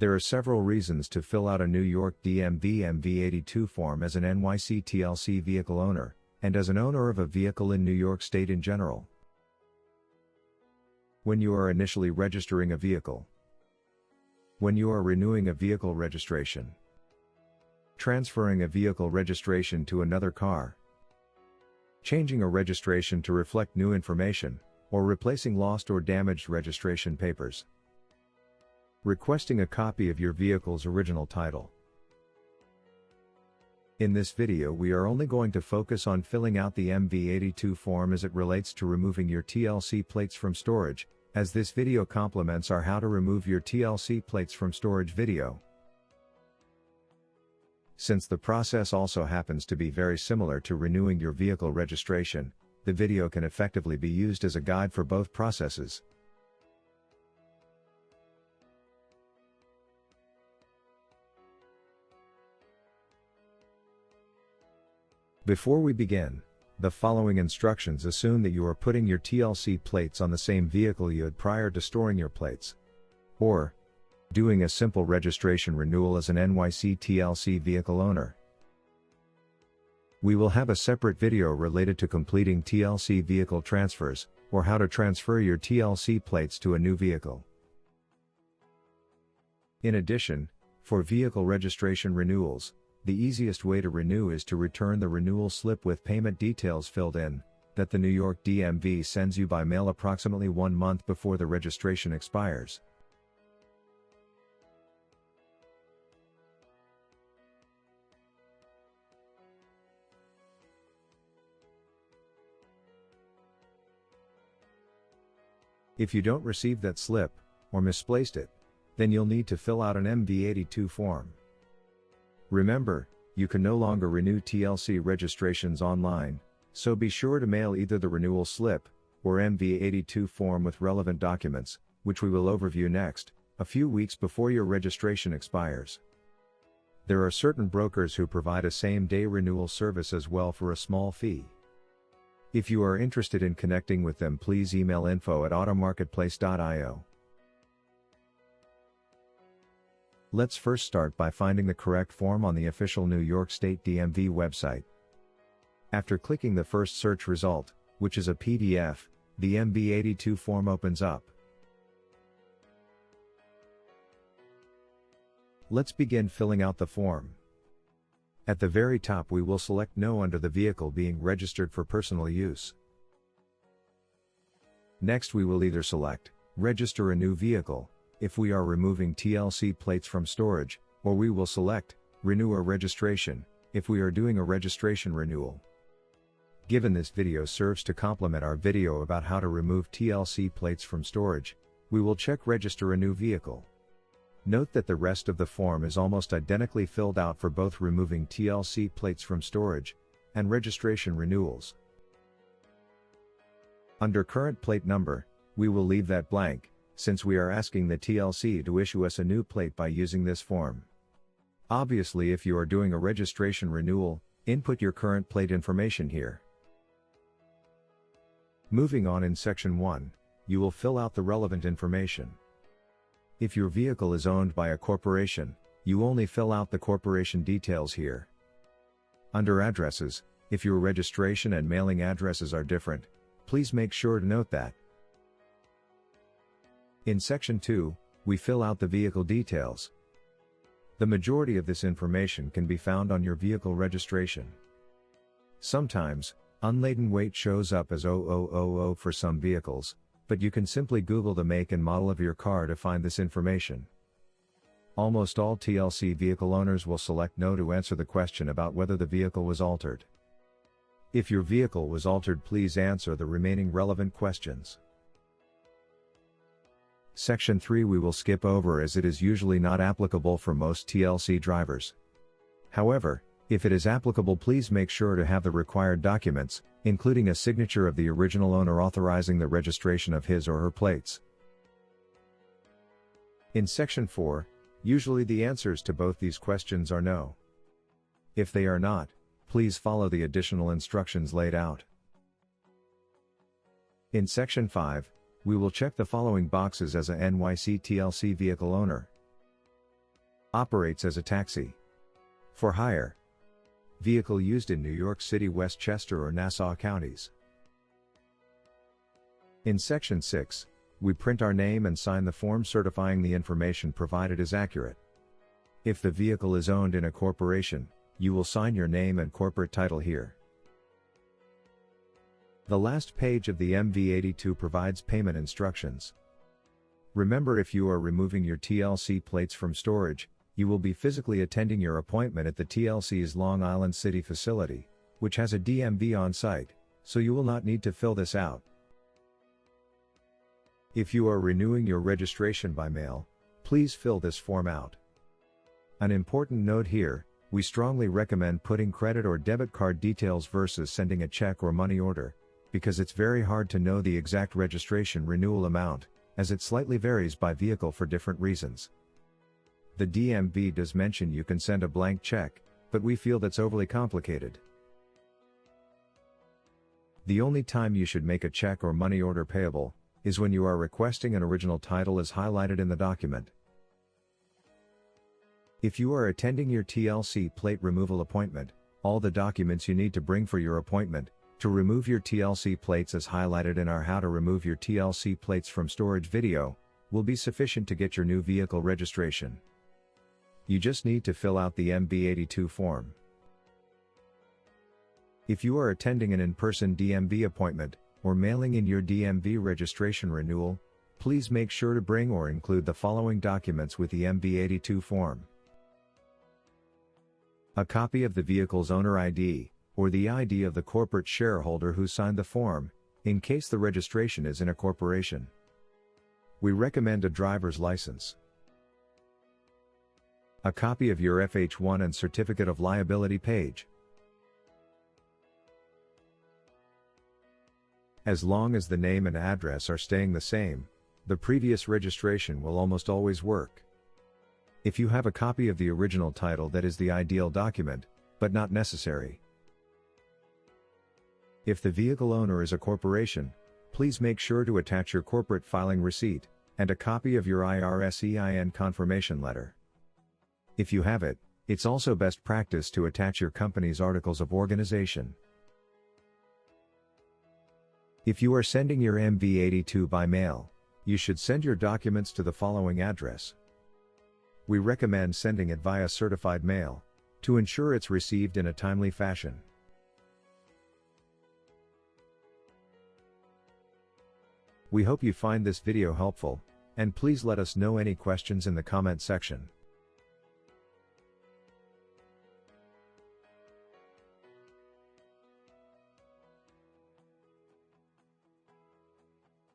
There are several reasons to fill out a New York DMV MV-82 form as an NYC TLC vehicle owner, and as an owner of a vehicle in New York State in general. When you are initially registering a vehicle. When you are renewing a vehicle registration. Transferring a vehicle registration to another car. Changing a registration to reflect new information, or replacing lost or damaged registration papers. Requesting a copy of your vehicle's original title. In this video we are only going to focus on filling out the MV-82 form as it relates to removing your TLC plates from storage, as this video complements our How to Remove Your TLC Plates from Storage video. Since the process also happens to be very similar to renewing your vehicle registration, the video can effectively be used as a guide for both processes. Before we begin, the following instructions assume that you are putting your TLC plates on the same vehicle you had prior to storing your plates, or doing a simple registration renewal as an NYC TLC vehicle owner. We will have a separate video related to completing TLC vehicle transfers, or how to transfer your TLC plates to a new vehicle. In addition, for vehicle registration renewals, the easiest way to renew is to return the renewal slip with payment details filled in, that the New York DMV sends you by mail approximately 1 month before the registration expires. If you don't receive that slip, or misplaced it, then you'll need to fill out an MV-82 form. Remember, you can no longer renew TLC registrations online, so be sure to mail either the renewal slip, or MV-82 form with relevant documents, which we will overview next, a few weeks before your registration expires. There are certain brokers who provide a same-day renewal service as well for a small fee. If you are interested in connecting with them, please email info@automarketplace.io. Let's first start by finding the correct form on the official New York State DMV website. After clicking the first search result, which is a PDF, the MV-82 form opens up. Let's begin filling out the form. At the very top we will select No under the vehicle being registered for personal use. Next we will either select Register a new vehicle, if we are removing TLC plates from storage, or we will select Renew a registration, if we are doing a registration renewal. Given this video serves to complement our video about how to remove TLC plates from storage, we will check Register a new vehicle. Note that the rest of the form is almost identically filled out for both removing TLC plates from storage and registration renewals. Under Current Plate Number, we will leave that blank, since we are asking the TLC to issue us a new plate by using this form. Obviously, if you are doing a registration renewal, input your current plate information here. Moving on, in Section 1, you will fill out the relevant information. If your vehicle is owned by a corporation, you only fill out the corporation details here. Under Addresses, if your registration and mailing addresses are different, please make sure to note that. In Section 2, we fill out the vehicle details. The majority of this information can be found on your vehicle registration. Sometimes, unladen weight shows up as 0000 for some vehicles, but you can simply Google the make and model of your car to find this information. Almost all TLC vehicle owners will select No to answer the question about whether the vehicle was altered. If your vehicle was altered, please answer the remaining relevant questions. Section 3 we will skip over as it is usually not applicable for most TLC drivers. However, if it is applicable, please make sure to have the required documents, including a signature of the original owner authorizing the registration of his or her plates. In Section 4, usually the answers to both these questions are no. If they are not, please follow the additional instructions laid out. In Section 5, we will check the following boxes as a NYC TLC vehicle owner. Operates as a taxi. For hire. Vehicle used in New York City, Westchester, or Nassau counties. In Section 6, we print our name and sign the form certifying the information provided is accurate. If the vehicle is owned in a corporation, you will sign your name and corporate title here. The last page of the MV-82 provides payment instructions. Remember, if you are removing your TLC plates from storage, you will be physically attending your appointment at the TLC's Long Island City facility, which has a DMV on site, so you will not need to fill this out. If you are renewing your registration by mail, please fill this form out. An important note here, we strongly recommend putting credit or debit card details versus sending a check or money order, because it's very hard to know the exact registration renewal amount, as it slightly varies by vehicle for different reasons. The DMV does mention you can send a blank check, but we feel that's overly complicated. The only time you should make a check or money order payable is when you are requesting an original title as highlighted in the document. If you are attending your TLC plate removal appointment, all the documents you need to bring for your appointment to remove your TLC plates as highlighted in our How to Remove Your TLC Plates from Storage video will be sufficient to get your new vehicle registration. You just need to fill out the MV-82 form. If you are attending an in-person DMV appointment, or mailing in your DMV registration renewal, please make sure to bring or include the following documents with the MV-82 form. A copy of the vehicle's owner ID, or the ID of the corporate shareholder who signed the form, in case the registration is in a corporation. We recommend a driver's license. A copy of your FH1 and certificate of liability page. As long as the name and address are staying the same, the previous registration will almost always work. If you have a copy of the original title, that is the ideal document, but not necessary. If the vehicle owner is a corporation, please make sure to attach your corporate filing receipt, and a copy of your IRS EIN confirmation letter. If you have it, it's also best practice to attach your company's articles of organization. If you are sending your MV-82 by mail, you should send your documents to the following address. We recommend sending it via certified mail, to ensure it's received in a timely fashion. We hope you find this video helpful, and please let us know any questions in the comment section.